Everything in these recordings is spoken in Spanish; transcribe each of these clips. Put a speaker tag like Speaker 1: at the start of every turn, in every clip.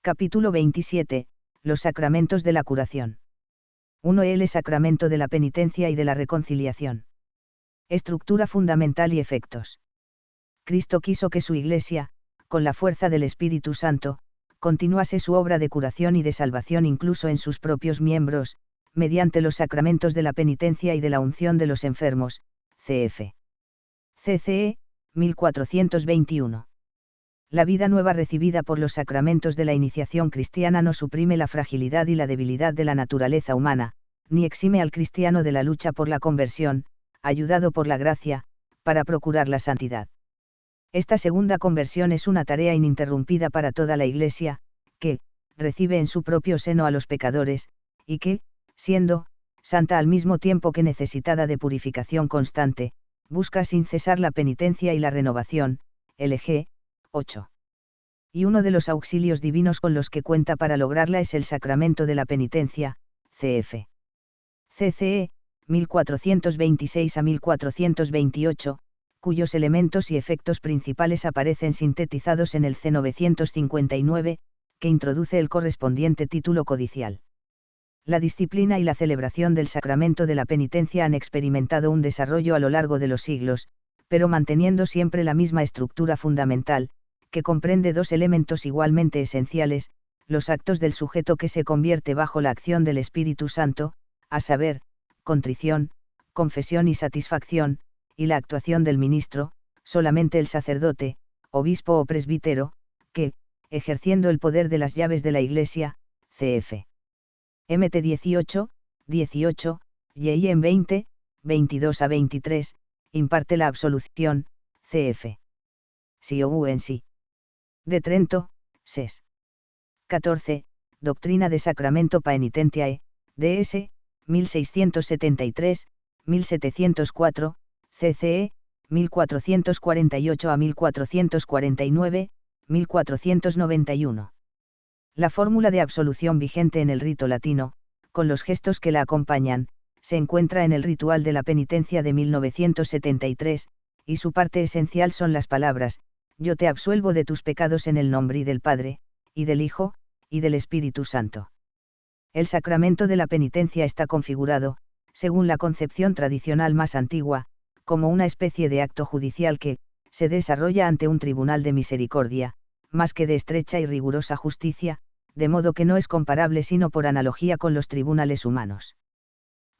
Speaker 1: Capítulo 27. Los sacramentos de la curación. 1. El sacramento de la penitencia y de la reconciliación. Estructura fundamental y efectos. Cristo quiso que su Iglesia, con la fuerza del Espíritu Santo, continuase su obra de curación y de salvación incluso en sus propios miembros, mediante los sacramentos de la penitencia y de la unción de los enfermos, cf. CCE, 1421. La vida nueva recibida por los sacramentos de la iniciación cristiana no suprime la fragilidad y la debilidad de la naturaleza humana, ni exime al cristiano de la lucha por la conversión, ayudado por la gracia, para procurar la santidad. Esta segunda conversión es una tarea ininterrumpida para toda la Iglesia, que recibe en su propio seno a los pecadores, y que, siendo santa al mismo tiempo que necesitada de purificación constante, busca sin cesar la penitencia y la renovación, LG 8. Y uno de los auxilios divinos con los que cuenta para lograrla es el sacramento de la penitencia, cf. CCE, 1426 a 1428, cuyos elementos y efectos principales aparecen sintetizados en el C959, que introduce el correspondiente título codicial. La disciplina y la celebración del sacramento de la penitencia han experimentado un desarrollo a lo largo de los siglos, pero manteniendo siempre la misma estructura fundamental, que comprende dos elementos igualmente esenciales, los actos del sujeto que se convierte bajo la acción del Espíritu Santo, a saber, contrición, confesión y satisfacción, y la actuación del ministro, solamente el sacerdote, obispo o presbítero, que, ejerciendo el poder de las llaves de la Iglesia, cf. Mt 18, 18, y en 20, 22 a 23, imparte la absolución, cf. Siou en sí. De Trento, Ses. 14, Doctrina de Sacramento Paenitentiae, DS, 1673, 1704, CCE, 1448 a 1449, 1491. La fórmula de absolución vigente en el rito latino, con los gestos que la acompañan, se encuentra en el ritual de la penitencia de 1973, y su parte esencial son las palabras: yo te absuelvo de tus pecados en el nombre del Padre, y del Hijo, y del Espíritu Santo. El sacramento de la penitencia está configurado, según la concepción tradicional más antigua, como una especie de acto judicial que se desarrolla ante un tribunal de misericordia, más que de estrecha y rigurosa justicia, de modo que no es comparable sino por analogía con los tribunales humanos.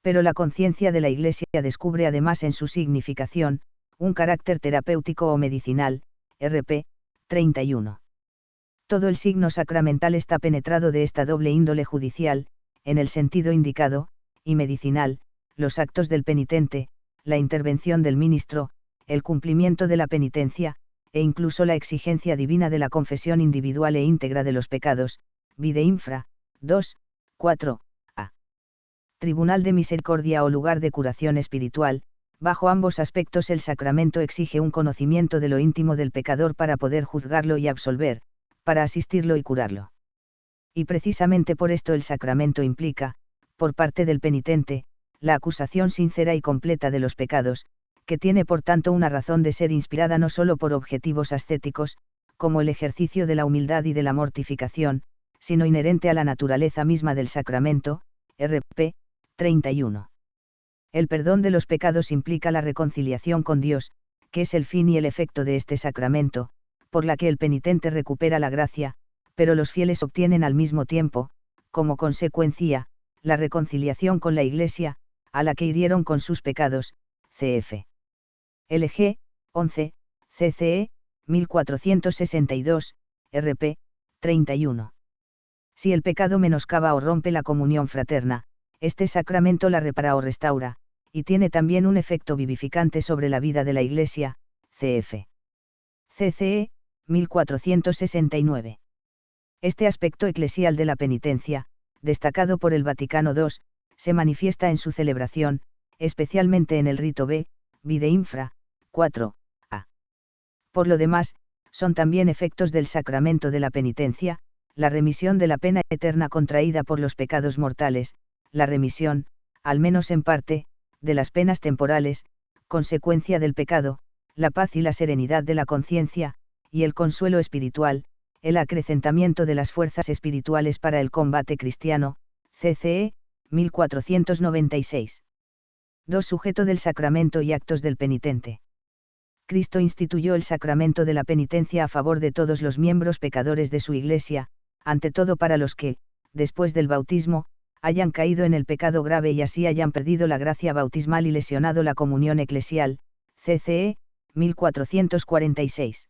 Speaker 1: Pero la conciencia de la Iglesia descubre además en su significación, un carácter terapéutico o medicinal, RP 31. Todo el signo sacramental está penetrado de esta doble índole judicial, en el sentido indicado, y medicinal, los actos del penitente, la intervención del ministro, el cumplimiento de la penitencia, e incluso la exigencia divina de la confesión individual e íntegra de los pecados, vide infra, 2, 4, a. Tribunal de misericordia o lugar de curación espiritual. Bajo ambos aspectos el sacramento exige un conocimiento de lo íntimo del pecador para poder juzgarlo y absolver, para asistirlo y curarlo. Y precisamente por esto el sacramento implica, por parte del penitente, la acusación sincera y completa de los pecados, que tiene por tanto una razón de ser inspirada no solo por objetivos ascéticos, como el ejercicio de la humildad y de la mortificación, sino inherente a la naturaleza misma del sacramento, RP 31. El perdón de los pecados implica la reconciliación con Dios, que es el fin y el efecto de este sacramento, por la que el penitente recupera la gracia, pero los fieles obtienen al mismo tiempo, como consecuencia, la reconciliación con la Iglesia, a la que hirieron con sus pecados, cf. LG 11, CCE 1462, RP 31. Si el pecado menoscaba o rompe la comunión fraterna, este sacramento la repara o restaura, y tiene también un efecto vivificante sobre la vida de la Iglesia, cf. CCE 1469. Este aspecto eclesial de la penitencia, destacado por el Vaticano II, se manifiesta en su celebración, especialmente en el rito B, vide infra, 4, a. Por lo demás, son también efectos del sacramento de la penitencia, la remisión de la pena eterna contraída por los pecados mortales, la remisión, al menos en parte, de las penas temporales, consecuencia del pecado, la paz y la serenidad de la conciencia, y el consuelo espiritual, El acrecentamiento de las fuerzas espirituales para el combate cristiano, CCE, 1496. 2. Sujeto del sacramento y actos del penitente. Cristo instituyó el sacramento de la penitencia a favor de todos los miembros pecadores de su Iglesia, ante todo para los que, después del bautismo, hayan caído en el pecado grave y así hayan perdido la gracia bautismal y lesionado la comunión eclesial, CCE, 1446.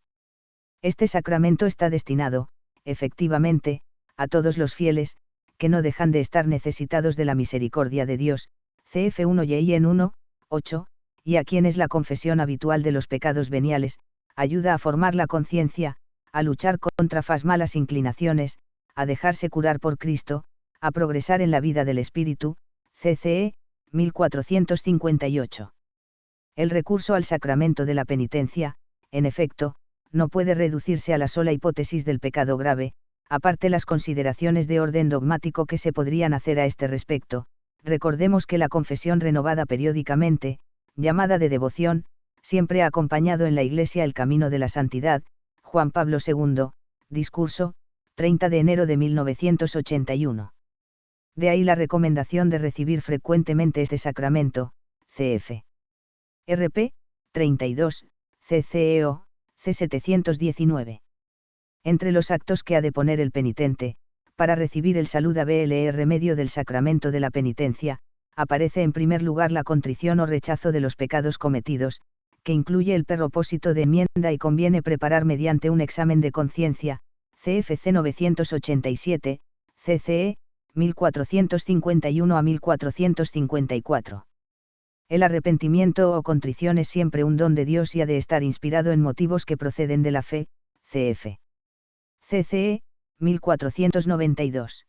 Speaker 1: Este sacramento está destinado, efectivamente, a todos los fieles, que no dejan de estar necesitados de la misericordia de Dios, cf 1 y en 1, 8, y a quienes la confesión habitual de los pecados veniales, ayuda a formar la conciencia, a luchar contra malas inclinaciones, a dejarse curar por Cristo, a progresar en la vida del Espíritu, CCE, 1458. El recurso al sacramento de la penitencia, en efecto, no puede reducirse a la sola hipótesis del pecado grave, aparte las consideraciones de orden dogmático que se podrían hacer a este respecto. Recordemos que la confesión renovada periódicamente, llamada de devoción, siempre ha acompañado en la Iglesia el camino de la santidad. Juan Pablo II, discurso, 30 de enero de 1981. De ahí la recomendación de recibir frecuentemente este sacramento, cf. RP, 32, CCEO, C719. Entre los actos que ha de poner el penitente, para recibir el salud ABLR medio del sacramento de la penitencia, aparece en primer lugar la contrición o rechazo de los pecados cometidos, que incluye el propósito de enmienda y conviene preparar mediante un examen de conciencia, CFC 987, CCE, 1451 a 1454. El arrepentimiento o contrición es siempre un don de Dios y ha de estar inspirado en motivos que proceden de la fe, cf. CCE, 1492.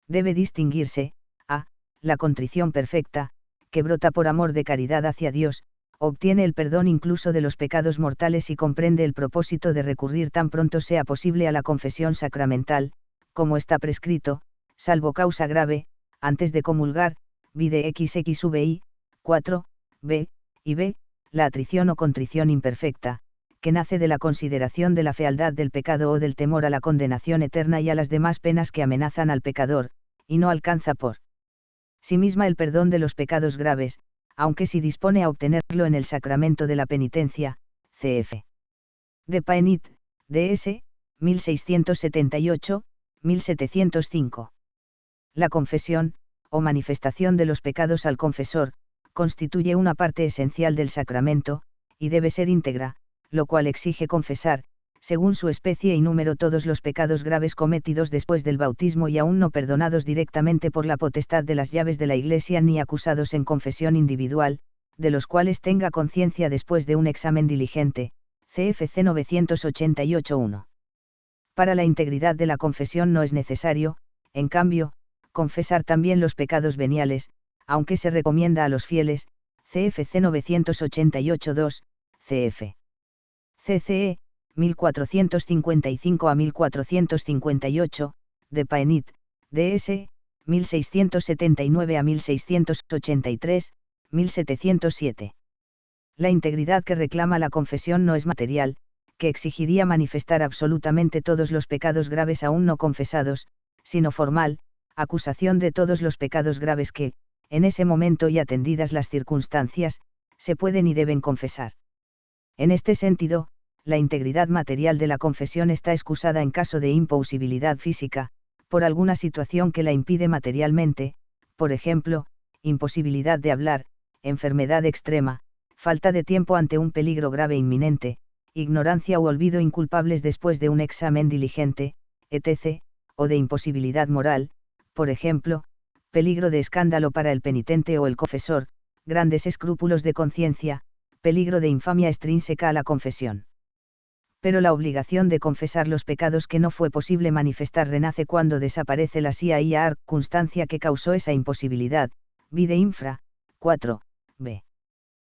Speaker 1: Debe distinguirse, a. La contrición perfecta, que brota por amor de caridad hacia Dios, obtiene el perdón incluso de los pecados mortales y comprende el propósito de recurrir tan pronto sea posible a la confesión sacramental, como está prescrito, salvo causa grave, antes de comulgar, vide XXVI, 4, b, y b, la atrición o contrición imperfecta, que nace de la consideración de la fealdad del pecado o del temor a la condenación eterna y a las demás penas que amenazan al pecador, y no alcanza por sí misma el perdón de los pecados graves, aunque sí dispone a obtenerlo en el sacramento de la penitencia, cf. De Paenit, ds. 1678, 1705. La confesión, o manifestación de los pecados al confesor, constituye una parte esencial del sacramento, y debe ser íntegra, lo cual exige confesar, según su especie y número, todos los pecados graves cometidos después del bautismo y aún no perdonados directamente por la potestad de las llaves de la Iglesia ni acusados en confesión individual, de los cuales tenga conciencia después de un examen diligente, CFC 988-1. Para la integridad de la confesión no es necesario, en cambio, confesar también los pecados veniales, aunque se recomienda a los fieles, CFC 988-2, cf. CCE, 1455 a 1458, de Paenit, ds. 1679 a 1683, 1707. La integridad que reclama la confesión no es material, que exigiría manifestar absolutamente todos los pecados graves aún no confesados, sino formal, acusación de todos los pecados graves que, en ese momento y atendidas las circunstancias, se pueden y deben confesar. En este sentido, la integridad material de la confesión está excusada en caso de imposibilidad física, por alguna situación que la impide materialmente, por ejemplo, imposibilidad de hablar, enfermedad extrema, falta de tiempo ante un peligro grave inminente, ignorancia u olvido inculpables después de un examen diligente, etc., o de imposibilidad moral, por ejemplo, peligro de escándalo para el penitente o el confesor, grandes escrúpulos de conciencia, peligro de infamia extrínseca a la confesión. Pero la obligación de confesar los pecados que no fue posible manifestar renace cuando desaparece la circunstancia que causó esa imposibilidad, vide infra, 4, b.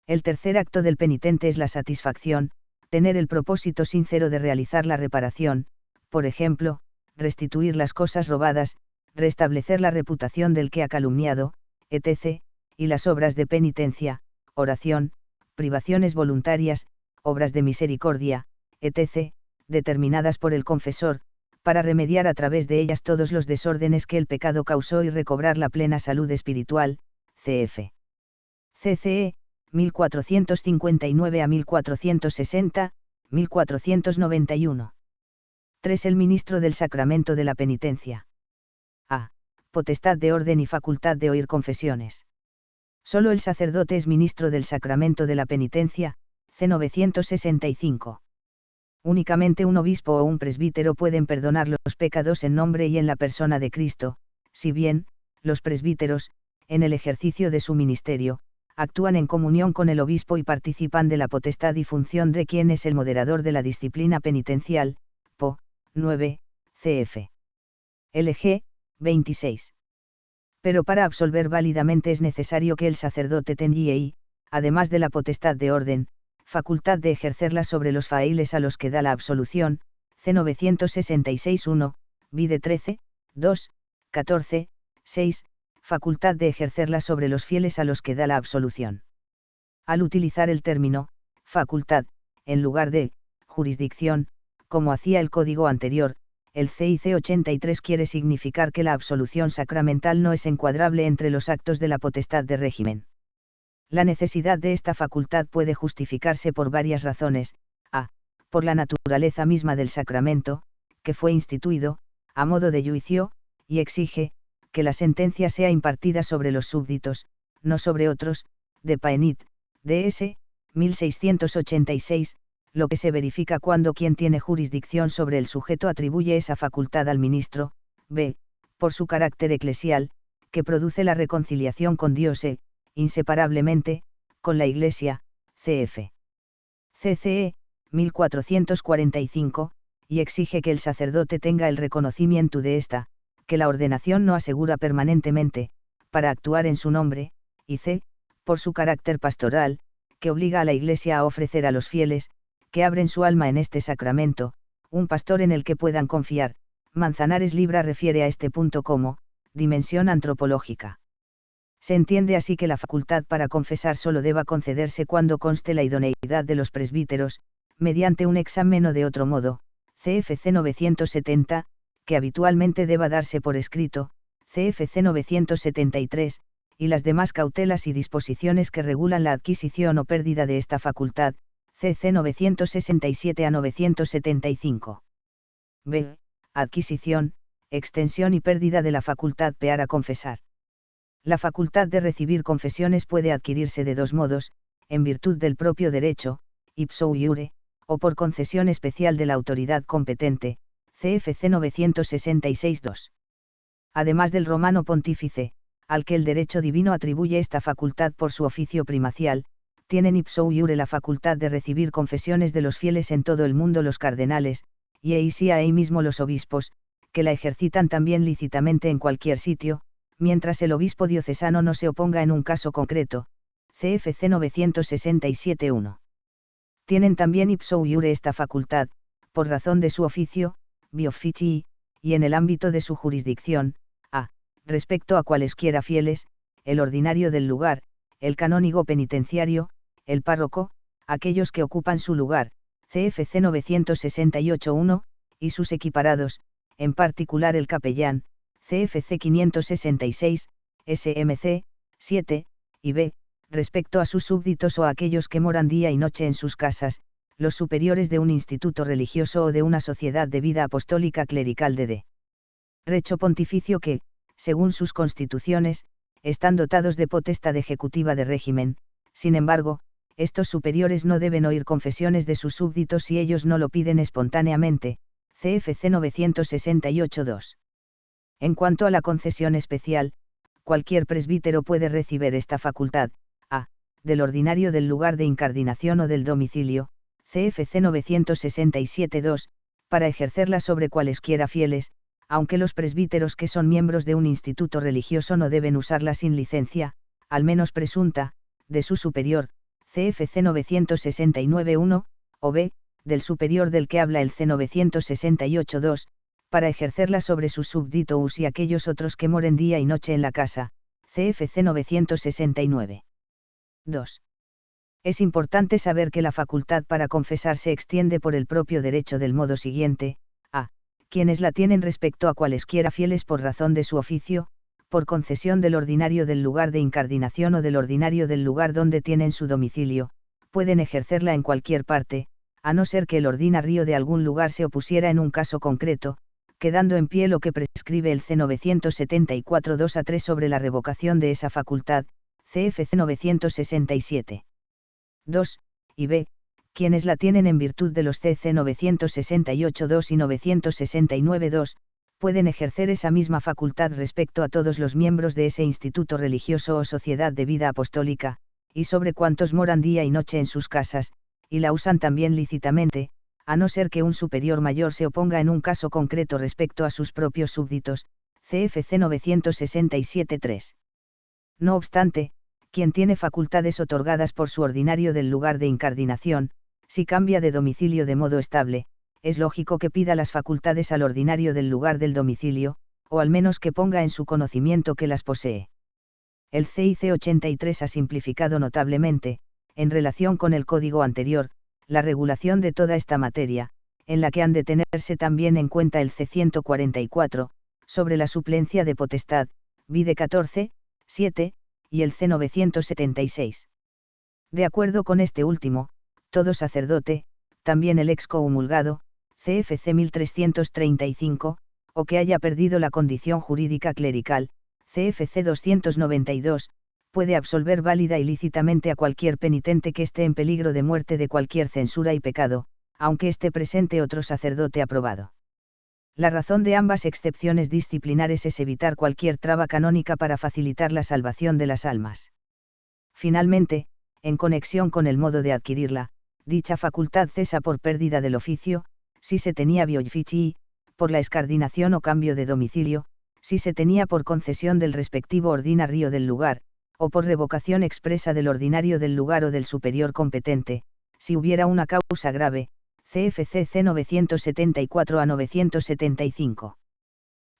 Speaker 1: El tercer acto del penitente es la satisfacción, tener el propósito sincero de realizar la reparación, por ejemplo, restituir las cosas robadas, restablecer la reputación del que ha calumniado, etc., y las obras de penitencia, oración, privaciones voluntarias, obras de misericordia, etc., determinadas por el confesor, para remediar a través de ellas todos los desórdenes que el pecado causó y recobrar la plena salud espiritual, cf. CCE, 1459 a 1460, 1491. 3. El ministro del sacramento de la penitencia. A. Potestad de orden y facultad de oír confesiones. Solo el sacerdote es ministro del sacramento de la penitencia, c. 965. Únicamente un obispo o un presbítero pueden perdonar los pecados en nombre y en la persona de Cristo, si bien, los presbíteros, en el ejercicio de su ministerio, actúan en comunión con el obispo y participan de la potestad y función de quien es el moderador de la disciplina penitencial, po. 9, cf. LG, 26. Pero para absolver válidamente es necesario que el sacerdote tenga, además de la potestad de orden, facultad de ejercerla sobre los frailes a los que da la absolución, c. 966-1, vide 13, 2, 14, 6, facultad de ejercerla sobre los fieles a los que da la absolución. Al utilizar el término, facultad, en lugar de, jurisdicción, como hacía el código anterior, el CIC 83 quiere significar que la absolución sacramental no es encuadrable entre los actos de la potestad de régimen. La necesidad de esta facultad puede justificarse por varias razones: a. Por la naturaleza misma del sacramento, que fue instituido, a modo de juicio, y exige, que la sentencia sea impartida sobre los súbditos, no sobre otros, de Paenit, ds. 1686, lo que se verifica cuando quien tiene jurisdicción sobre el sujeto atribuye esa facultad al ministro; b. Por su carácter eclesial, que produce la reconciliación con Dios inseparablemente, con la Iglesia, cf. CCE, 1445, y exige que el sacerdote tenga el reconocimiento de esta, que la ordenación no asegura permanentemente, para actuar en su nombre, y c. Por su carácter pastoral, que obliga a la Iglesia a ofrecer a los fieles, que abren su alma en este sacramento, un pastor en el que puedan confiar. Manzanares Libra refiere a este punto como, dimensión antropológica. Se entiende así que la facultad para confesar solo deba concederse cuando conste la idoneidad de los presbíteros, mediante un examen o de otro modo, CFC 970, que habitualmente deba darse por escrito, CFC 973, y las demás cautelas y disposiciones que regulan la adquisición o pérdida de esta facultad, CC 967 a 975. B. Adquisición, extensión y pérdida de la facultad para confesar. La facultad de recibir confesiones puede adquirirse de dos modos: en virtud del propio derecho, ipso iure, o por concesión especial de la autoridad competente, CFC 966-2. Además del romano pontífice, al que el derecho divino atribuye esta facultad por su oficio primacial, tienen ipso iure la facultad de recibir confesiones de los fieles en todo el mundo los cardenales, y ahí mismo los obispos, que la ejercitan también lícitamente en cualquier sitio, mientras el obispo diocesano no se oponga en un caso concreto, CFC 967-1. Tienen también ipso iure esta facultad, por razón de su oficio, biofficii, y en el ámbito de su jurisdicción, a. Respecto a cualesquiera fieles, el ordinario del lugar, el canónigo penitenciario, el párroco, aquellos que ocupan su lugar, CFC 968-1, y sus equiparados, en particular el capellán, CFC 566, SMC, 7, y b. Respecto a sus súbditos o a aquellos que moran día y noche en sus casas, los superiores de un instituto religioso o de una sociedad de vida apostólica clerical de derecho pontificio que, según sus constituciones, están dotados de potestad ejecutiva de régimen. Sin embargo, estos superiores no deben oír confesiones de sus súbditos si ellos no lo piden espontáneamente, CFC 968-2. En cuanto a la concesión especial, cualquier presbítero puede recibir esta facultad, a. Del ordinario del lugar de incardinación o del domicilio, CFC 967-2, para ejercerla sobre cualesquiera fieles, aunque los presbíteros que son miembros de un instituto religioso no deben usarla sin licencia, al menos presunta, de su superior, CFC 969-1, o b. Del superior del que habla el C 968-2, para ejercerla sobre sus súbditos y aquellos otros que moren día y noche en la casa, CFC 969. 2. Es importante saber que la facultad para confesar se extiende por el propio derecho del modo siguiente: a. Quienes la tienen respecto a cualesquiera fieles por razón de su oficio, por concesión del ordinario del lugar de incardinación o del ordinario del lugar donde tienen su domicilio, pueden ejercerla en cualquier parte, a no ser que el ordinario de algún lugar se opusiera en un caso concreto, quedando en pie lo que prescribe el C. 974 2-3 sobre la revocación de esa facultad, CFC 967. 2, y b. Quienes la tienen en virtud de los CC 968-2 y 969-2, pueden ejercer esa misma facultad respecto a todos los miembros de ese instituto religioso o sociedad de vida apostólica, y sobre cuantos moran día y noche en sus casas, y la usan también lícitamente, a no ser que un superior mayor se oponga en un caso concreto respecto a sus propios súbditos, CFC 967-3. No obstante, quien tiene facultades otorgadas por su ordinario del lugar de incardinación, si cambia de domicilio de modo estable, es lógico que pida las facultades al ordinario del lugar del domicilio, o al menos que ponga en su conocimiento que las posee. El CIC 83 ha simplificado notablemente, en relación con el código anterior, la regulación de toda esta materia, en la que han de tenerse también en cuenta el C 144, sobre la suplencia de potestad, vide 14, 7, y el C 976. De acuerdo con este último, todo sacerdote, también el excomulgado, CFC 1335, o que haya perdido la condición jurídica clerical, CFC 292, puede absolver válida y lícitamente a cualquier penitente que esté en peligro de muerte de cualquier censura y pecado, aunque esté presente otro sacerdote aprobado. La razón de ambas excepciones disciplinares es evitar cualquier traba canónica para facilitar la salvación de las almas. Finalmente, en conexión con el modo de adquirirla, dicha facultad cesa por pérdida del oficio, si se tenía biofici, por la escardinación o cambio de domicilio, si se tenía por concesión del respectivo ordinario del lugar, o por revocación expresa del ordinario del lugar o del superior competente, si hubiera una causa grave, CFC C 974 a 975.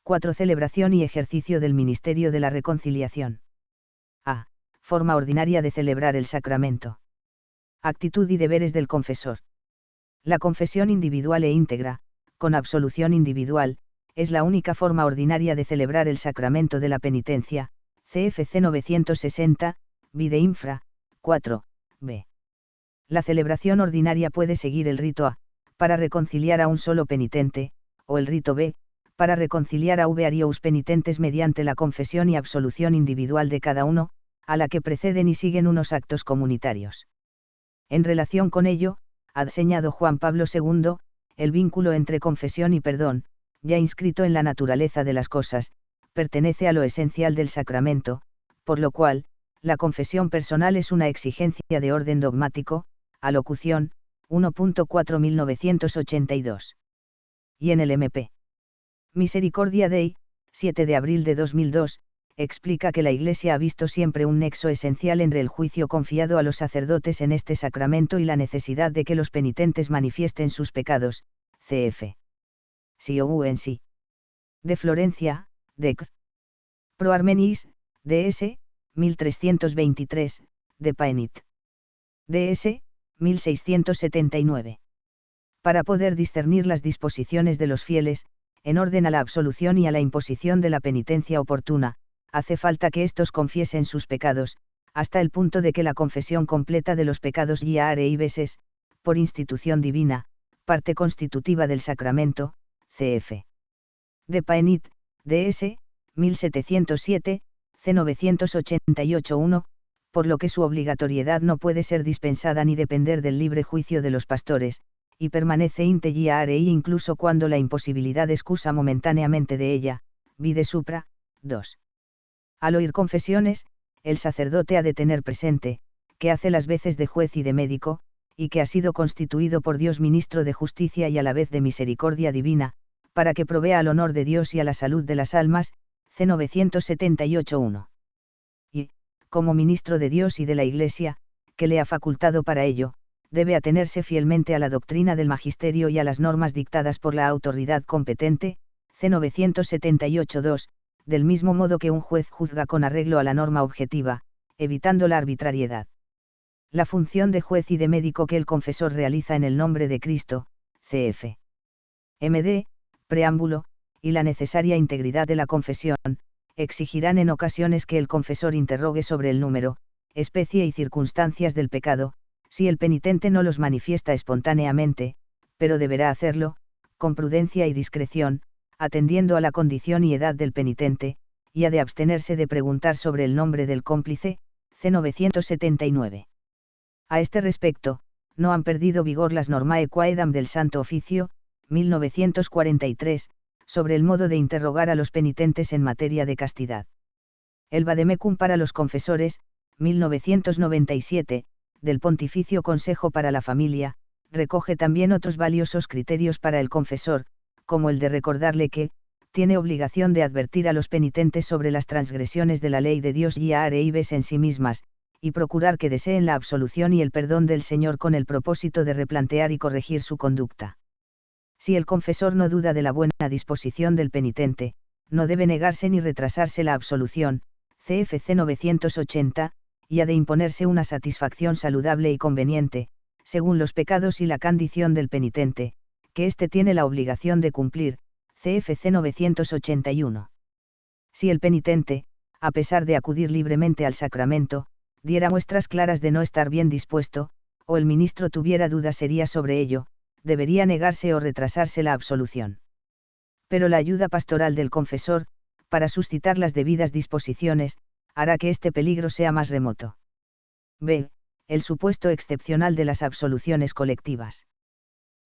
Speaker 1: 4. Celebración y ejercicio del ministerio de la reconciliación. A. Forma ordinaria de celebrar el sacramento. Actitud y deberes del confesor. La confesión individual e íntegra, con absolución individual, es la única forma ordinaria de celebrar el sacramento de la penitencia, CFC 960, vide infra, 4, b. La celebración ordinaria puede seguir el rito A, para reconciliar a un solo penitente, o el rito B, para reconciliar a varios penitentes mediante la confesión y absolución individual de cada uno, a la que preceden y siguen unos actos comunitarios. En relación con ello, ha enseñado Juan Pablo II, el vínculo entre confesión y perdón, ya inscrito en la naturaleza de las cosas, pertenece a lo esencial del sacramento, por lo cual, la confesión personal es una exigencia de orden dogmático, alocución, 1.4 1982. Y en el MP. Misericordia Dei, 7 de abril de 2002, explica que la Iglesia ha visto siempre un nexo esencial entre el juicio confiado a los sacerdotes en este sacramento y la necesidad de que los penitentes manifiesten sus pecados, cf. Siouensi. De Florencia, Decr. Pro Armenis, DS, 1323, de Paenit. DS, 1679. Para poder discernir las disposiciones de los fieles, en orden a la absolución y a la imposición de la penitencia oportuna, hace falta que éstos confiesen sus pecados, hasta el punto de que la confesión completa de los pecados guiare y veces, por institución divina, parte constitutiva del sacramento, cf. De Paenit, DS, 1707, C 988-1, por lo que su obligatoriedad no puede ser dispensada ni depender del libre juicio de los pastores, y permanece integiare incluso cuando la imposibilidad excusa momentáneamente de ella, vide supra, 2. Al oír confesiones, el sacerdote ha de tener presente, que hace las veces de juez y de médico, y que ha sido constituido por Dios ministro de justicia y a la vez de misericordia divina, para que provea al honor de Dios y a la salud de las almas, C 978-1. Y, como ministro de Dios y de la Iglesia, que le ha facultado para ello, debe atenerse fielmente a la doctrina del magisterio y a las normas dictadas por la autoridad competente, C 978-2, del mismo modo que un juez juzga con arreglo a la norma objetiva, evitando la arbitrariedad. La función de juez y de médico que el confesor realiza en el nombre de Cristo, cf. MD, preámbulo, y la necesaria integridad de la confesión, exigirán en ocasiones que el confesor interrogue sobre el número, especie y circunstancias del pecado, si el penitente no los manifiesta espontáneamente, pero deberá hacerlo, con prudencia y discreción, atendiendo a la condición y edad del penitente, y ha de abstenerse de preguntar sobre el nombre del cómplice, c. 979. A este respecto, no han perdido vigor las Normae Quaedam del Santo Oficio, 1943, sobre el modo de interrogar a los penitentes en materia de castidad. El Vademecum para los confesores, 1997, del Pontificio Consejo para la Familia, recoge también otros valiosos criterios para el confesor, como el de recordarle que, tiene obligación de advertir a los penitentes sobre las transgresiones de la ley de Dios y a areibes en sí mismas, y procurar que deseen la absolución y el perdón del Señor con el propósito de replantear y corregir su conducta. Si el confesor no duda de la buena disposición del penitente, no debe negarse ni retrasarse la absolución, CFC 980, y ha de imponerse una satisfacción saludable y conveniente, según los pecados y la condición del penitente, que éste tiene la obligación de cumplir, CFC 981. Si el penitente, a pesar de acudir libremente al sacramento, diera muestras claras de no estar bien dispuesto, o el ministro tuviera dudas serias sobre ello, debería negarse o retrasarse la absolución. Pero la ayuda pastoral del confesor, para suscitar las debidas disposiciones, hará que este peligro sea más remoto. B. El supuesto excepcional de las absoluciones colectivas.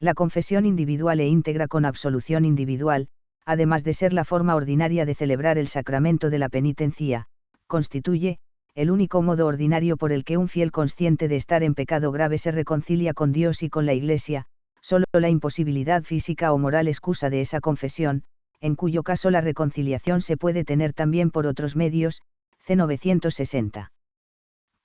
Speaker 1: La confesión individual e íntegra con absolución individual, además de ser la forma ordinaria de celebrar el sacramento de la penitencia, constituye, el único modo ordinario por el que un fiel consciente de estar en pecado grave se reconcilia con Dios y con la Iglesia, solo la imposibilidad física o moral excusa de esa confesión, en cuyo caso la reconciliación se puede tener también por otros medios, c. 960.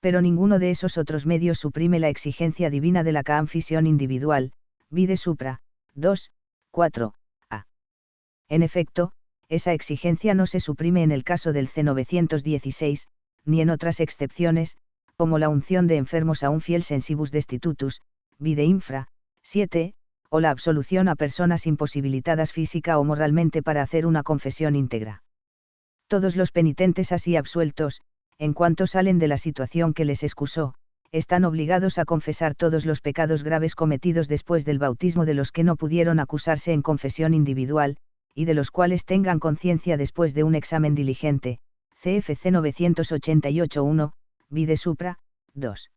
Speaker 1: Pero ninguno de esos otros medios suprime la exigencia divina de la confesión individual, vide supra, 2, 4, a. En efecto, esa exigencia no se suprime en el caso del c. 916, ni en otras excepciones, como la unción de enfermos a un fiel sensibus destitutus, vide infra, 7, o la absolución a personas imposibilitadas física o moralmente para hacer una confesión íntegra. Todos los penitentes así absueltos, en cuanto salen de la situación que les excusó, están obligados a confesar todos los pecados graves cometidos después del bautismo de los que no pudieron acusarse en confesión individual, y de los cuales tengan conciencia después de un examen diligente, CFC 988-1, vide supra, 2.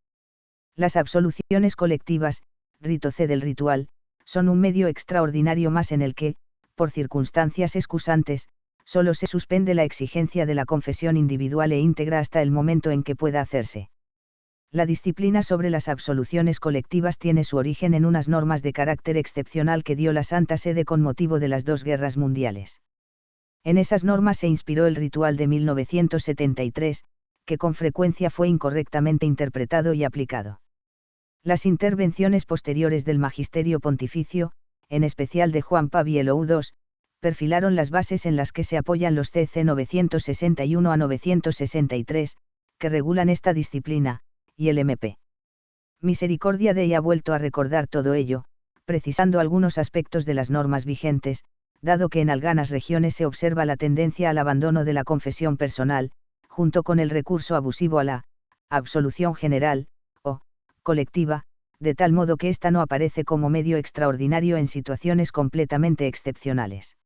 Speaker 1: Las absoluciones colectivas, rito C del ritual, son un medio extraordinario más en el que, por circunstancias excusantes, solo se suspende la exigencia de la confesión individual e íntegra hasta el momento en que pueda hacerse. La disciplina sobre las absoluciones colectivas tiene su origen en unas normas de carácter excepcional que dio la Santa Sede con motivo de las dos guerras mundiales. En esas normas se inspiró el ritual de 1973, que con frecuencia fue incorrectamente interpretado y aplicado. Las intervenciones posteriores del Magisterio Pontificio, en especial de Juan Pablo II, perfilaron las bases en las que se apoyan los CC 961 a 963, que regulan esta disciplina, y el MP. Misericordia Dei ha vuelto a recordar todo ello, precisando algunos aspectos de las normas vigentes, dado que en algunas regiones se observa la tendencia al abandono de la confesión personal, junto con el recurso abusivo a la absolución general, o colectiva, de tal modo que ésta no aparece como medio extraordinario en situaciones completamente excepcionales.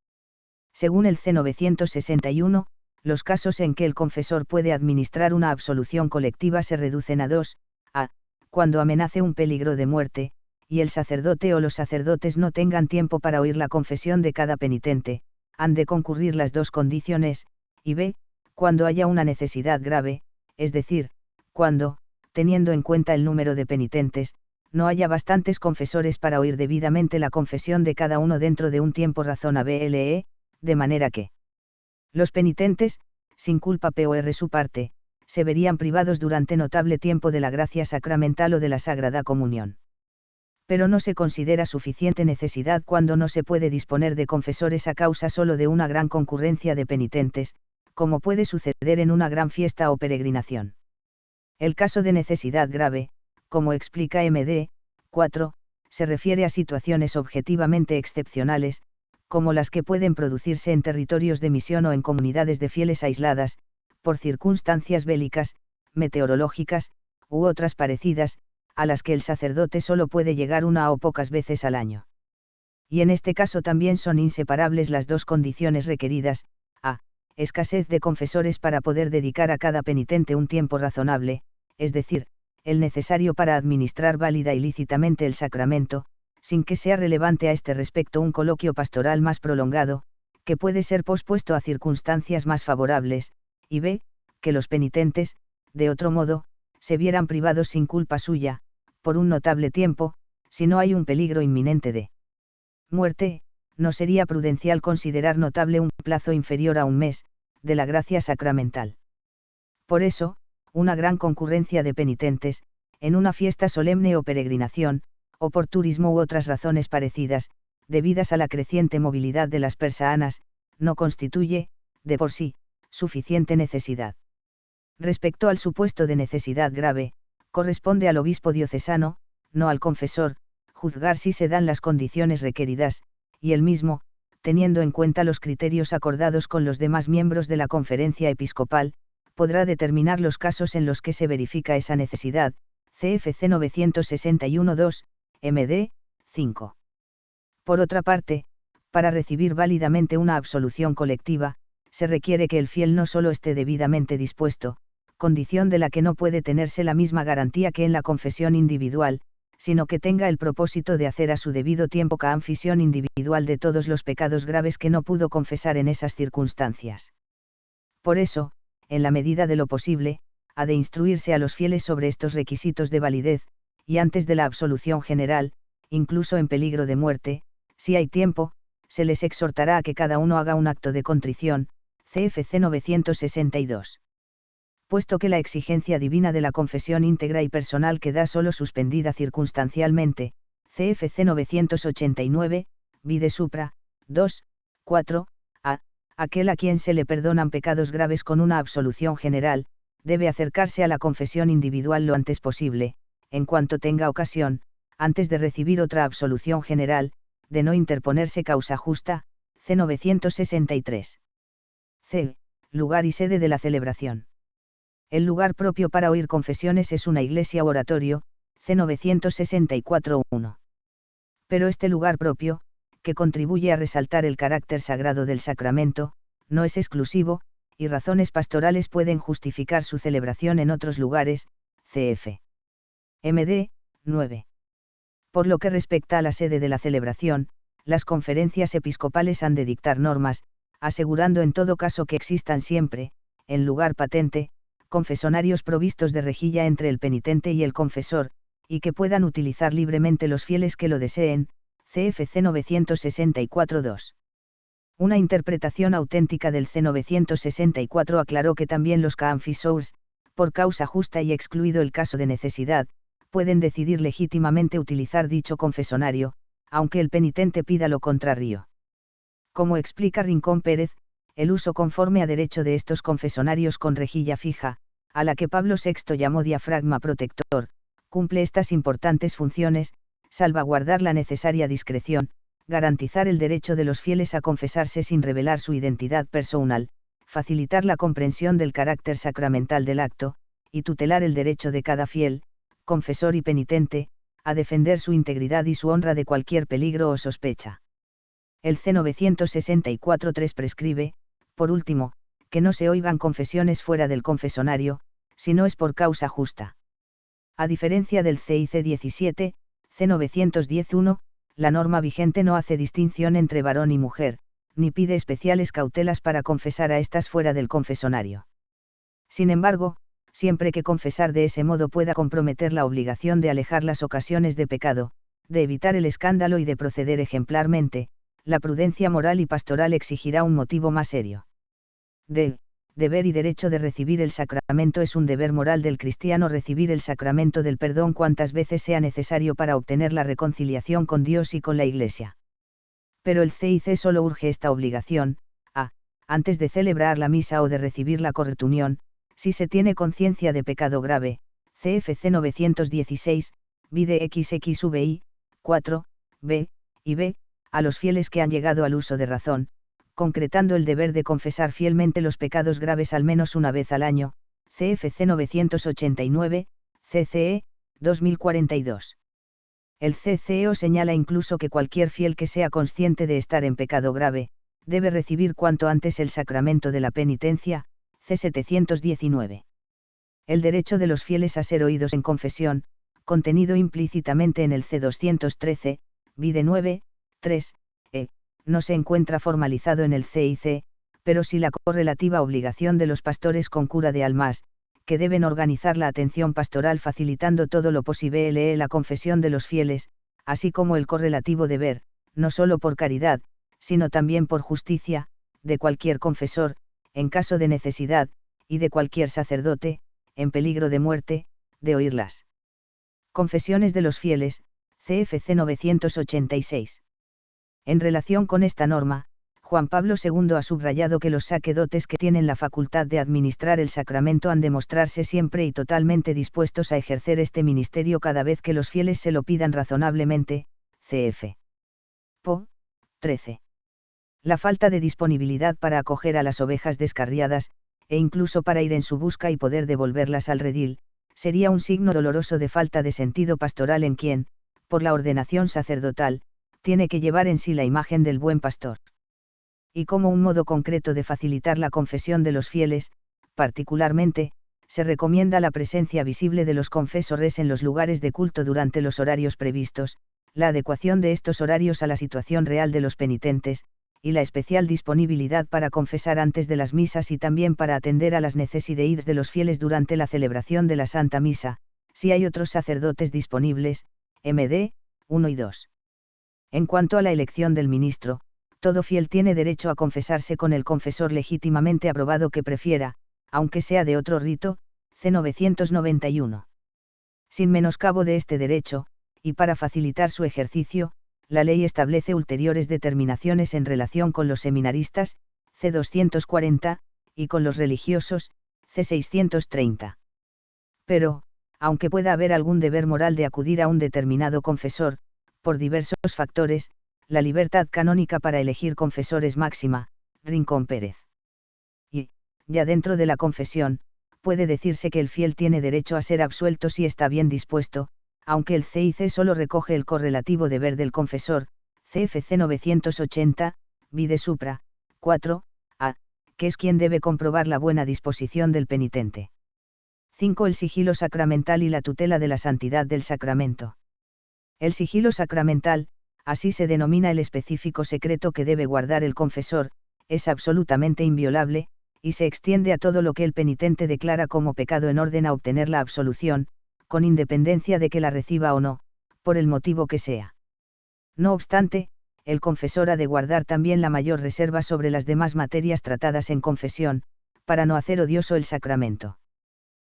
Speaker 1: Según el C. 961, los casos en que el confesor puede administrar una absolución colectiva se reducen a 2, a, cuando amenace un peligro de muerte, y el sacerdote o los sacerdotes no tengan tiempo para oír la confesión de cada penitente, han de concurrir las dos condiciones, y b, cuando haya una necesidad grave, es decir, cuando, teniendo en cuenta el número de penitentes, no haya bastantes confesores para oír debidamente la confesión de cada uno dentro de un tiempo razonable, de manera que los penitentes, sin culpa por su parte, se verían privados durante notable tiempo de la gracia sacramental o de la Sagrada Comunión. Pero no se considera suficiente necesidad cuando no se puede disponer de confesores a causa solo de una gran concurrencia de penitentes, como puede suceder en una gran fiesta o peregrinación. El caso de necesidad grave, como explica MD 4, se refiere a situaciones objetivamente excepcionales, como las que pueden producirse en territorios de misión o en comunidades de fieles aisladas, por circunstancias bélicas, meteorológicas, u otras parecidas, a las que el sacerdote solo puede llegar una o pocas veces al año. Y en este caso también son inseparables las dos condiciones requeridas: a. Escasez de confesores para poder dedicar a cada penitente un tiempo razonable, es decir, el necesario para administrar válida y lícitamente el sacramento, sin que sea relevante a este respecto un coloquio pastoral más prolongado, que puede ser pospuesto a circunstancias más favorables, y b. Que los penitentes, de otro modo, se vieran privados sin culpa suya, por un notable tiempo, si no hay un peligro inminente de muerte. No sería prudencial considerar notable un plazo inferior a un mes, de la gracia sacramental. Por eso, una gran concurrencia de penitentes, en una fiesta solemne o peregrinación, o por turismo u otras razones parecidas, debidas a la creciente movilidad de las personas, no constituye, de por sí, suficiente necesidad. Respecto al supuesto de necesidad grave, corresponde al obispo diocesano, no al confesor, juzgar si se dan las condiciones requeridas, y él mismo, teniendo en cuenta los criterios acordados con los demás miembros de la conferencia episcopal, podrá determinar los casos en los que se verifica esa necesidad, CFC 961-2, MD 5. Por otra parte, para recibir válidamente una absolución colectiva, se requiere que el fiel no solo esté debidamente dispuesto, condición de la que no puede tenerse la misma garantía que en la confesión individual, sino que tenga el propósito de hacer a su debido tiempo confesión individual de todos los pecados graves que no pudo confesar en esas circunstancias. Por eso, en la medida de lo posible, ha de instruirse a los fieles sobre estos requisitos de validez, y antes de la absolución general, incluso en peligro de muerte, si hay tiempo, se les exhortará a que cada uno haga un acto de contrición, CFC 962. Puesto que la exigencia divina de la confesión íntegra y personal queda solo suspendida circunstancialmente, CFC 989, vide supra, 2, 4, a, aquel a quien se le perdonan pecados graves con una absolución general, debe acercarse a la confesión individual lo antes posible, en cuanto tenga ocasión, antes de recibir otra absolución general, de no interponerse causa justa, C 963. C. Lugar y sede de la celebración. El lugar propio para oír confesiones es una iglesia o oratorio, C 964-1. Pero este lugar propio, que contribuye a resaltar el carácter sagrado del sacramento, no es exclusivo, y razones pastorales pueden justificar su celebración en otros lugares, cf. MD 9. Por lo que respecta a la sede de la celebración, las conferencias episcopales han de dictar normas, asegurando en todo caso que existan siempre, en lugar patente, confesonarios provistos de rejilla entre el penitente y el confesor, y que puedan utilizar libremente los fieles que lo deseen, CFC 964-2. Una interpretación auténtica del C964 aclaró que también los confessors, por causa justa y excluido el caso de necesidad, pueden decidir legítimamente utilizar dicho confesonario, aunque el penitente pida lo contrario. Como explica Rincón Pérez, el uso conforme a derecho de estos confesonarios con rejilla fija, a la que Pablo VI llamó diafragma protector, cumple estas importantes funciones: salvaguardar la necesaria discreción, garantizar el derecho de los fieles a confesarse sin revelar su identidad personal, facilitar la comprensión del carácter sacramental del acto, y tutelar el derecho de cada fiel, confesor y penitente, a defender su integridad y su honra de cualquier peligro o sospecha. El C964-3 prescribe, por último, que no se oigan confesiones fuera del confesonario, si no es por causa justa. A diferencia del CIC 17, C910-1, la norma vigente no hace distinción entre varón y mujer, ni pide especiales cautelas para confesar a estas fuera del confesonario. Sin embargo, siempre que confesar de ese modo pueda comprometer la obligación de alejar las ocasiones de pecado, de evitar el escándalo y de proceder ejemplarmente, la prudencia moral y pastoral exigirá un motivo más serio. Deber y derecho de recibir el sacramento. Es un deber moral del cristiano recibir el sacramento del perdón cuantas veces sea necesario para obtener la reconciliación con Dios y con la Iglesia. Pero el CIC solo urge esta obligación, antes de celebrar la misa o de recibir la corretunión, si se tiene conciencia de pecado grave, CFC 916, vide XXVI, 4, b, y b, a los fieles que han llegado al uso de razón, concretando el deber de confesar fielmente los pecados graves al menos una vez al año, CFC 989, CCE, 2042. El CCEO señala incluso que cualquier fiel que sea consciente de estar en pecado grave, debe recibir cuanto antes el sacramento de la penitencia, C719. El derecho de los fieles a ser oídos en confesión, contenido implícitamente en el C213, vide 9, 3, no se encuentra formalizado en el CIC, pero sí la correlativa obligación de los pastores con cura de almas, que deben organizar la atención pastoral facilitando todo lo posible la confesión de los fieles, así como el correlativo deber, no solo por caridad, sino también por justicia, de cualquier confesor, en caso de necesidad, y de cualquier sacerdote, en peligro de muerte, de oírlas. Confesiones de los fieles, CFC 986. En relación con esta norma, Juan Pablo II ha subrayado que los sacerdotes que tienen la facultad de administrar el sacramento han de mostrarse siempre y totalmente dispuestos a ejercer este ministerio cada vez que los fieles se lo pidan razonablemente, cf. Po. 13. La falta de disponibilidad para acoger a las ovejas descarriadas, e incluso para ir en su busca y poder devolverlas al redil, sería un signo doloroso de falta de sentido pastoral en quien, por la ordenación sacerdotal, tiene que llevar en sí la imagen del buen pastor. Y como un modo concreto de facilitar la confesión de los fieles, particularmente, se recomienda la presencia visible de los confesores en los lugares de culto durante los horarios previstos, la adecuación de estos horarios a la situación real de los penitentes, y la especial disponibilidad para confesar antes de las misas y también para atender a las necesidades de los fieles durante la celebración de la Santa Misa, si hay otros sacerdotes disponibles, MD, 1 y 2. En cuanto a la elección del ministro, todo fiel tiene derecho a confesarse con el confesor legítimamente aprobado que prefiera, aunque sea de otro rito, C991. Sin menoscabo de este derecho, y para facilitar su ejercicio, la ley establece ulteriores determinaciones en relación con los seminaristas, C240, y con los religiosos, C630. Pero, aunque pueda haber algún deber moral de acudir a un determinado confesor, por diversos factores, la libertad canónica para elegir confesor es máxima, Rincón Pérez. Y, ya dentro de la confesión, puede decirse que el fiel tiene derecho a ser absuelto si está bien dispuesto, aunque el CIC solo recoge el correlativo deber del confesor, CFC 980, vide supra, 4, a, que es quien debe comprobar la buena disposición del penitente. 5. El sigilo sacramental y la tutela de la santidad del sacramento. El sigilo sacramental, así se denomina el específico secreto que debe guardar el confesor, es absolutamente inviolable, y se extiende a todo lo que el penitente declara como pecado en orden a obtener la absolución, con independencia de que la reciba o no, por el motivo que sea. No obstante, el confesor ha de guardar también la mayor reserva sobre las demás materias tratadas en confesión, para no hacer odioso el sacramento.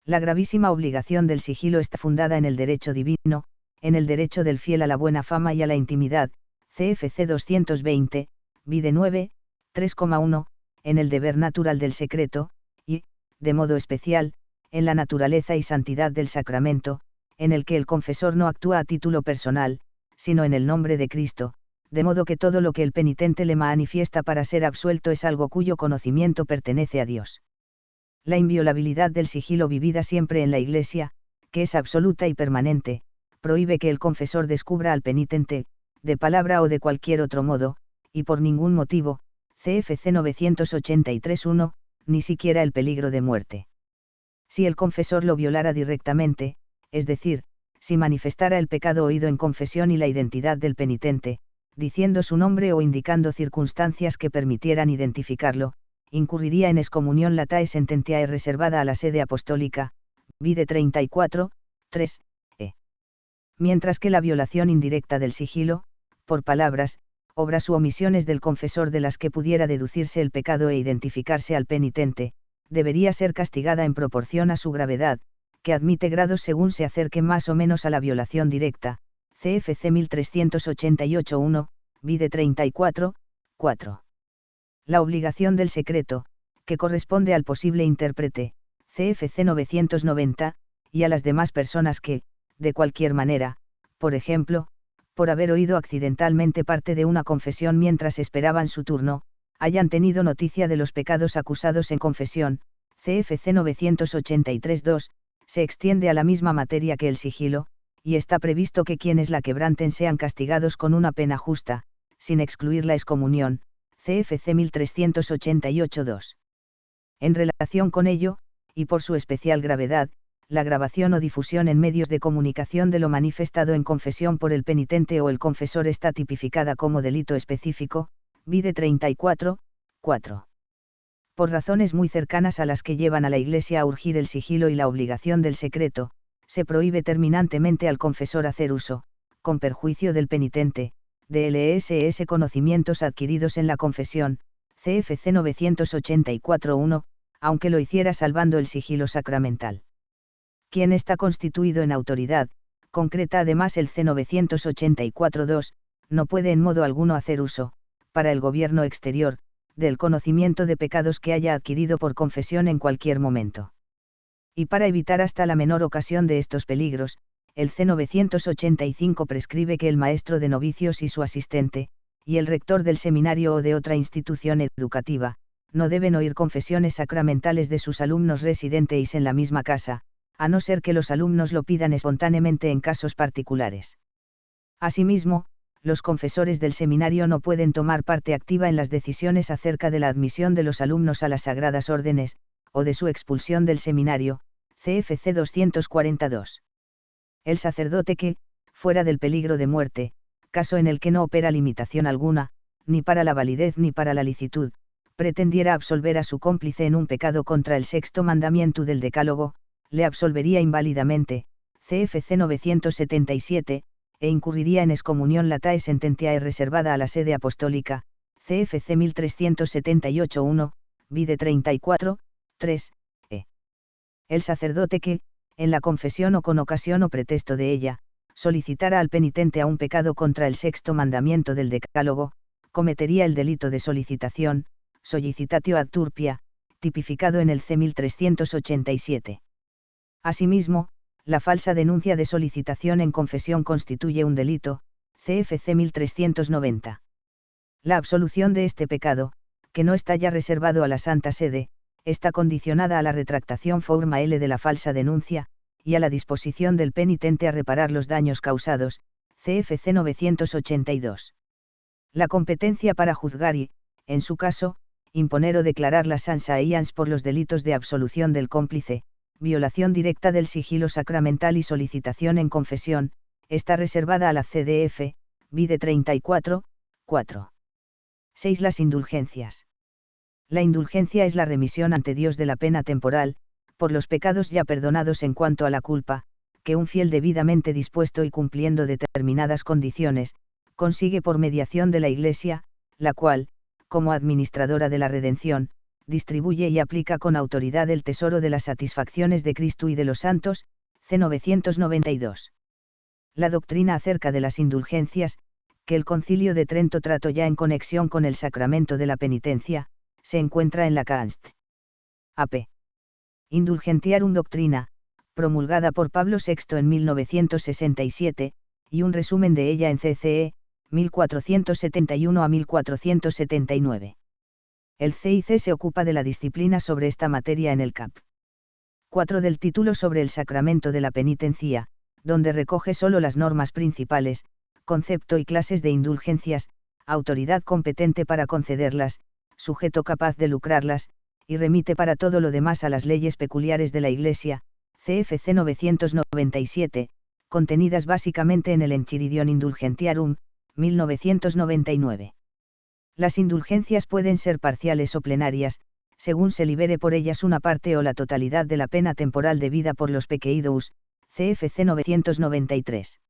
Speaker 1: La gravísima obligación del sigilo está fundada en el derecho divino, en el derecho del fiel a la buena fama y a la intimidad, CFC 220, vide 9, 3,1, en el deber natural del secreto, y, de modo especial, en la naturaleza y santidad del sacramento, en el que el confesor no actúa a título personal, sino en el nombre de Cristo, de modo que todo lo que el penitente le manifiesta para ser absuelto es algo cuyo conocimiento pertenece a Dios. La inviolabilidad del sigilo vivida siempre en la Iglesia, que es absoluta y permanente, prohíbe que el confesor descubra al penitente, de palabra o de cualquier otro modo, y por ningún motivo, CFC 983-1, ni siquiera el peligro de muerte. Si el confesor lo violara directamente, es decir, si manifestara el pecado oído en confesión y la identidad del penitente, diciendo su nombre o indicando circunstancias que permitieran identificarlo, incurriría en excomunión latae sententiae reservada a la sede apostólica, vide 34, 3, mientras que la violación indirecta del sigilo, por palabras, obras u omisiones del confesor de las que pudiera deducirse el pecado e identificarse al penitente, debería ser castigada en proporción a su gravedad, que admite grados según se acerque más o menos a la violación directa, CFC 1388-1, vide 34, 4. La obligación del secreto, que corresponde al posible intérprete, CFC 990, y a las demás personas que, de cualquier manera, por ejemplo, por haber oído accidentalmente parte de una confesión mientras esperaban su turno, hayan tenido noticia de los pecados acusados en confesión, CFC 983-2, se extiende a la misma materia que el sigilo, y está previsto que quienes la quebranten sean castigados con una pena justa, sin excluir la excomunión, CFC 1388-2. En relación con ello, y por su especial gravedad, la grabación o difusión en medios de comunicación de lo manifestado en confesión por el penitente o el confesor está tipificada como delito específico, vide 34, 4. Por razones muy cercanas a las que llevan a la Iglesia a urgir el sigilo y la obligación del secreto, se prohíbe terminantemente al confesor hacer uso, con perjuicio del penitente, de LSS conocimientos adquiridos en la confesión, CFC 984-1, aunque lo hiciera salvando el sigilo sacramental. Quien está constituido en autoridad, concreta además el C984-2, no puede en modo alguno hacer uso, para el gobierno exterior, del conocimiento de pecados que haya adquirido por confesión en cualquier momento. Y para evitar hasta la menor ocasión de estos peligros, el C985 prescribe que el maestro de novicios y su asistente, y el rector del seminario o de otra institución educativa, no deben oír confesiones sacramentales de sus alumnos residentes en la misma casa, a no ser que los alumnos lo pidan espontáneamente en casos particulares. Asimismo, los confesores del seminario no pueden tomar parte activa en las decisiones acerca de la admisión de los alumnos a las sagradas órdenes, o de su expulsión del seminario, CFC 242. El sacerdote que, fuera del peligro de muerte, caso en el que no opera limitación alguna, ni para la validez ni para la licitud, pretendiera absolver a su cómplice en un pecado contra el sexto mandamiento del Decálogo, le absolvería inválidamente, CFC 977, e incurriría en excomunión latae sententiae reservada a la sede apostólica, CFC 1378-1, vide 34, 3, El sacerdote que, en la confesión o con ocasión o pretexto de ella, solicitara al penitente a un pecado contra el sexto mandamiento del Decálogo, cometería el delito de solicitación, solicitatio ad turpia, tipificado en el C 1387. Asimismo, la falsa denuncia de solicitación en confesión constituye un delito, CFC 1390. La absolución de este pecado, que no está ya reservado a la Santa Sede, está condicionada a la retractación forma L de la falsa denuncia, y a la disposición del penitente a reparar los daños causados, CFC 982. La competencia para juzgar y, en su caso, imponer o declarar las sansaíans por los delitos de absolución del cómplice, violación directa del sigilo sacramental y solicitación en confesión, está reservada a la CDF, vide 34, 4. 6. Las indulgencias. La indulgencia es la remisión ante Dios de la pena temporal, por los pecados ya perdonados en cuanto a la culpa, que un fiel debidamente dispuesto y cumpliendo determinadas condiciones, consigue por mediación de la Iglesia, la cual, como administradora de la redención, distribuye y aplica con autoridad el tesoro de las satisfacciones de Cristo y de los santos, C. 992. La doctrina acerca de las indulgencias, que el Concilio de Trento trató ya en conexión con el sacramento de la penitencia, se encuentra en la Canst. A.P. Indulgentiarum Doctrina, promulgada por Pablo VI en 1967, y un resumen de ella en CCE, 1471 a 1479. El CIC se ocupa de la disciplina sobre esta materia en el cap. 4 del título sobre el sacramento de la penitencia, donde recoge solo las normas principales, concepto y clases de indulgencias, autoridad competente para concederlas, sujeto capaz de lucrarlas, y remite para todo lo demás a las leyes peculiares de la Iglesia, CFC 997, contenidas básicamente en el Enchiridion Indulgentiarum, 1999. Las indulgencias pueden ser parciales o plenarias, según se libere por ellas una parte o la totalidad de la pena temporal debida por los pequeidos, CFC 993.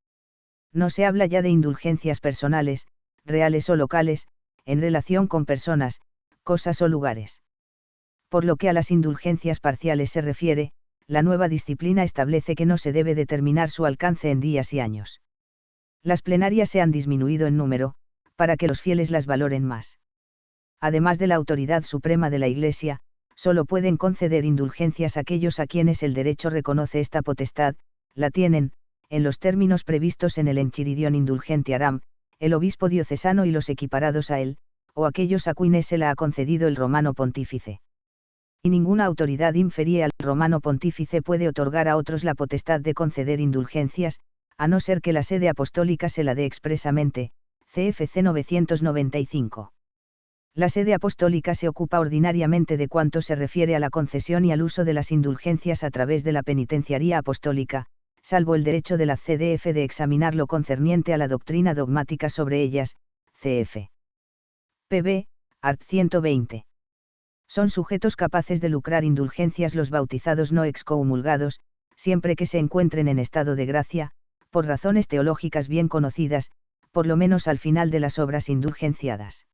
Speaker 1: No se habla ya de indulgencias personales, reales o locales, en relación con personas, cosas o lugares. Por lo que a las indulgencias parciales se refiere, la nueva disciplina establece que no se debe determinar su alcance en días y años. Las plenarias se han disminuido en número, para que los fieles las valoren más. Además de la autoridad suprema de la Iglesia, Solo pueden conceder indulgencias aquellos a quienes el derecho reconoce esta potestad, la tienen, en los términos previstos en el Enchiridion Indulgentiaram, el obispo diocesano y los equiparados a él, o aquellos a quienes se la ha concedido el romano pontífice. Y ninguna autoridad inferie al romano pontífice puede otorgar a otros la potestad de conceder indulgencias, a no ser que la sede apostólica se la dé expresamente, CFC 995. La sede apostólica se ocupa ordinariamente de cuanto se refiere a la concesión y al uso de las indulgencias a través de la penitenciaría apostólica, salvo el derecho de la CDF de examinar lo concerniente a la doctrina dogmática sobre ellas, cf. Pb. Art. 120. Son sujetos capaces de lucrar indulgencias los bautizados no excomulgados, siempre que se encuentren en estado de gracia, por razones teológicas bien conocidas, por lo menos al final de las obras indulgenciadas.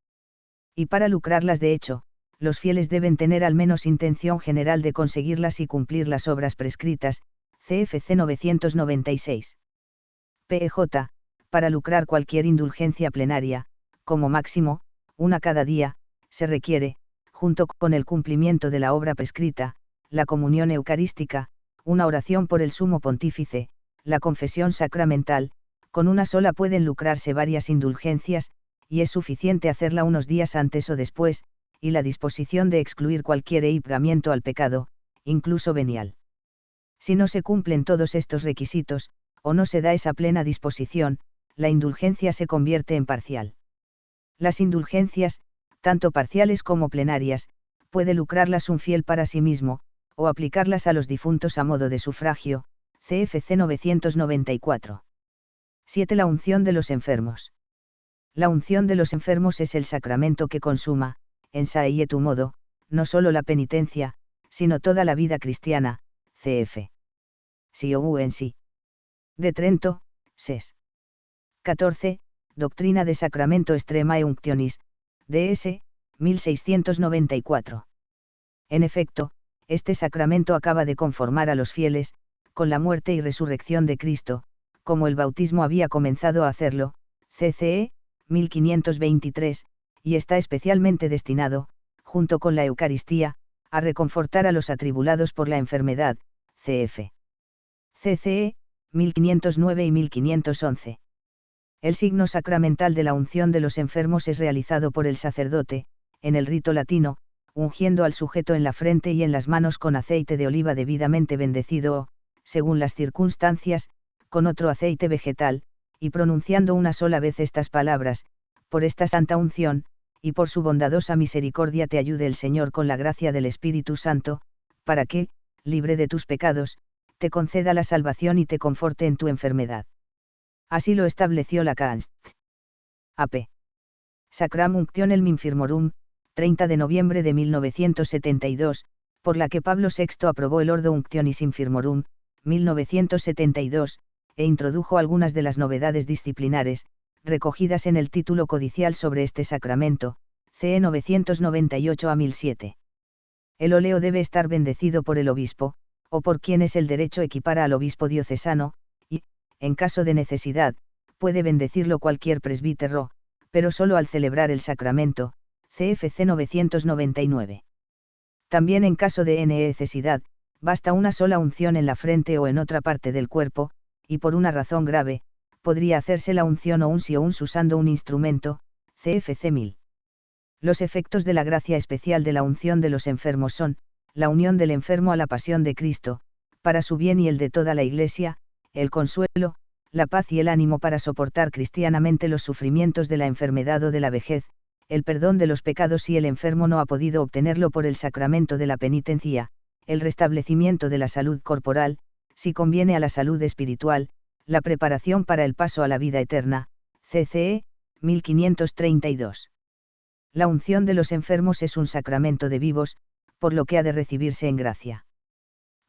Speaker 1: Y para lucrarlas de hecho, los fieles deben tener al menos intención general de conseguirlas y cumplir las obras prescritas, CFC 996. PEJ, para lucrar cualquier indulgencia plenaria, como máximo, una cada día, se requiere, junto con el cumplimiento de la obra prescrita, la comunión eucarística, una oración por el sumo pontífice, la confesión sacramental, con una sola pueden lucrarse varias indulgencias, y es suficiente hacerla unos días antes o después, y la disposición de excluir cualquier ehipgamiento al pecado, incluso venial. Si no se cumplen todos estos requisitos, o no se da esa plena disposición, la indulgencia se convierte en parcial. Las indulgencias, tanto parciales como plenarias, puede lucrarlas un fiel para sí mismo, o aplicarlas a los difuntos a modo de sufragio, CFC 994. 7. La unción de los enfermos. La unción de los enfermos es el sacramento que consuma, en sae tu modo, no solo la penitencia, sino toda la vida cristiana, cf. Sí. De Trento, Ses. 14. Doctrina de Sacramento Extremae Unctionis, DS, 1694. En efecto, este sacramento acaba de conformar a los fieles, con la muerte y resurrección de Cristo, como el bautismo había comenzado a hacerlo, CCE, 1523, y está especialmente destinado, junto con la Eucaristía, a reconfortar a los atribulados por la enfermedad, cf. CCE, 1509 y 1511. El signo sacramental de la unción de los enfermos es realizado por el sacerdote, en el rito latino, ungiendo al sujeto en la frente y en las manos con aceite de oliva debidamente bendecido o, según las circunstancias, con otro aceite vegetal, y pronunciando una sola vez estas palabras: por esta santa unción, y por su bondadosa misericordia te ayude el Señor con la gracia del Espíritu Santo, para que, libre de tus pecados, te conceda la salvación y te conforte en tu enfermedad. Así lo estableció la Canst. AP. Sacram Unctionem Infirmorum, 30 de noviembre de 1972, por la que Pablo VI aprobó el Ordo Unctionis Infirmorum, 1972, e introdujo algunas de las novedades disciplinares, recogidas en el título codicial sobre este sacramento, CE 998 a 1007. El óleo debe estar bendecido por el obispo, o por quienes el derecho equipara al obispo diocesano, y, en caso de necesidad, puede bendecirlo cualquier presbítero, pero solo al celebrar el sacramento, CFC 999. También en caso de necesidad, basta una sola unción en la frente o en otra parte del cuerpo, y por una razón grave, podría hacerse la unción o unción usando un instrumento, CFC 1000. Los efectos de la gracia especial de la unción de los enfermos son: la unión del enfermo a la pasión de Cristo, para su bien y el de toda la Iglesia, el consuelo, la paz y el ánimo para soportar cristianamente los sufrimientos de la enfermedad o de la vejez, el perdón de los pecados si el enfermo no ha podido obtenerlo por el sacramento de la penitencia, el restablecimiento de la salud corporal, si conviene a la salud espiritual, la preparación para el paso a la vida eterna, CCE, 1532. La unción de los enfermos es un sacramento de vivos, por lo que ha de recibirse en gracia.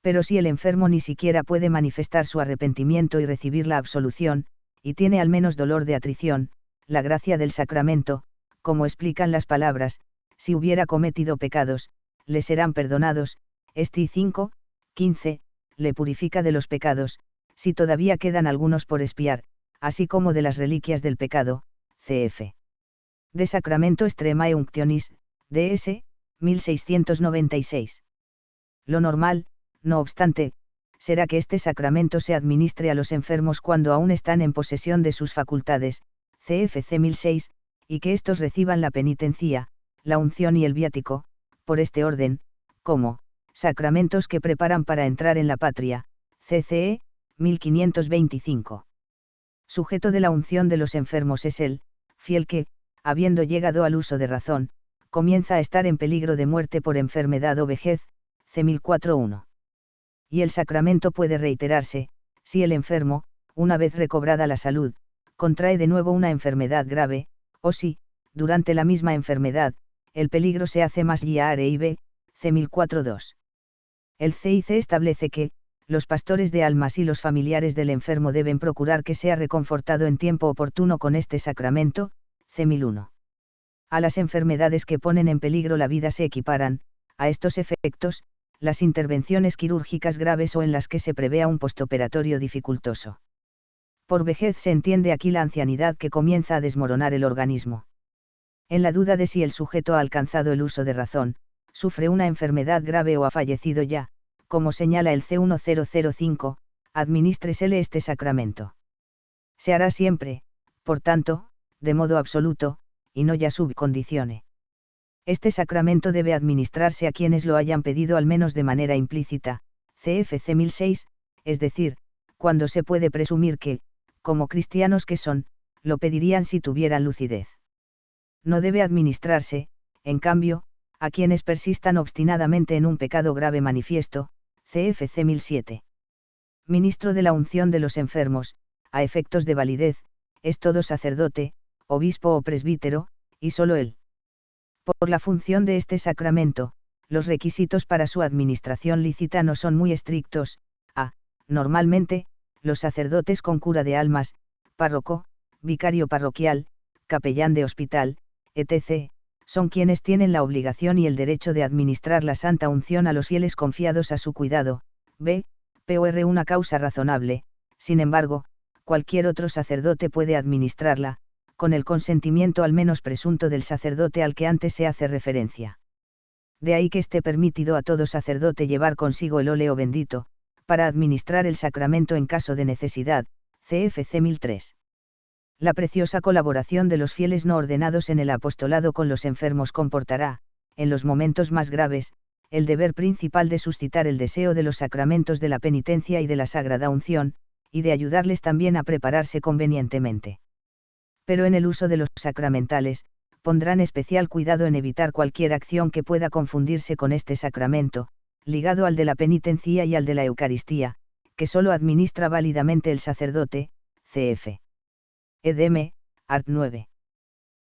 Speaker 1: Pero si el enfermo ni siquiera puede manifestar su arrepentimiento y recibir la absolución, y tiene al menos dolor de atrición, la gracia del sacramento, como explican las palabras, si hubiera cometido pecados, le serán perdonados, Esti 5, 15, le purifica de los pecados, si todavía quedan algunos por expiar, así como de las reliquias del pecado, cf. De Sacramento Extremae Unctionis, DS, 1696. Lo normal, no obstante, será que este sacramento se administre a los enfermos cuando aún están en posesión de sus facultades, CFC 1006, y que éstos reciban la penitencia, la unción y el viático, por este orden, como sacramentos que preparan para entrar en la patria, CCE 1525. Sujeto de la unción de los enfermos es el fiel que, habiendo llegado al uso de razón, comienza a estar en peligro de muerte por enfermedad o vejez, C 1004.1. Y el sacramento puede reiterarse, si el enfermo, una vez recobrada la salud, contrae de nuevo una enfermedad grave, o si, durante la misma enfermedad, el peligro se hace más grave, C 1004.2. El CIC establece que, los pastores de almas y los familiares del enfermo deben procurar que sea reconfortado en tiempo oportuno con este sacramento, C 1001. A las enfermedades que ponen en peligro la vida se equiparan, a estos efectos, las intervenciones quirúrgicas graves o en las que se prevea un postoperatorio dificultoso. Por vejez se entiende aquí la ancianidad que comienza a desmoronar el organismo. En la duda de si el sujeto ha alcanzado el uso de razón, sufre una enfermedad grave o ha fallecido ya, como señala el C1005, administresele este sacramento. Se hará siempre, por tanto, de modo absoluto, y no ya sub conditione. Este sacramento debe administrarse a quienes lo hayan pedido al menos de manera implícita, CFC 1006, es decir, cuando se puede presumir que, como cristianos que son, lo pedirían si tuvieran lucidez. No debe administrarse, en cambio, a quienes persistan obstinadamente en un pecado grave manifiesto, CFC 1007. Ministro de la unción de los enfermos, a efectos de validez, es todo sacerdote, obispo o presbítero, y solo él. Por la función de este sacramento, los requisitos para su administración lícita no son muy estrictos. Normalmente, los sacerdotes con cura de almas, párroco, vicario parroquial, capellán de hospital, etc., son quienes tienen la obligación y el derecho de administrar la santa unción a los fieles confiados a su cuidado, por una causa razonable. Sin embargo, cualquier otro sacerdote puede administrarla, con el consentimiento al menos presunto del sacerdote al que antes se hace referencia. De ahí que esté permitido a todo sacerdote llevar consigo el óleo bendito, para administrar el sacramento en caso de necesidad, CFC 1003. La preciosa colaboración de los fieles no ordenados en el apostolado con los enfermos comportará, en los momentos más graves, el deber principal de suscitar el deseo de los sacramentos de la penitencia y de la sagrada unción, y de ayudarles también a prepararse convenientemente. Pero en el uso de los sacramentales, pondrán especial cuidado en evitar cualquier acción que pueda confundirse con este sacramento, ligado al de la penitencia y al de la Eucaristía, que sólo administra válidamente el sacerdote, cf. Edm. Art. 9.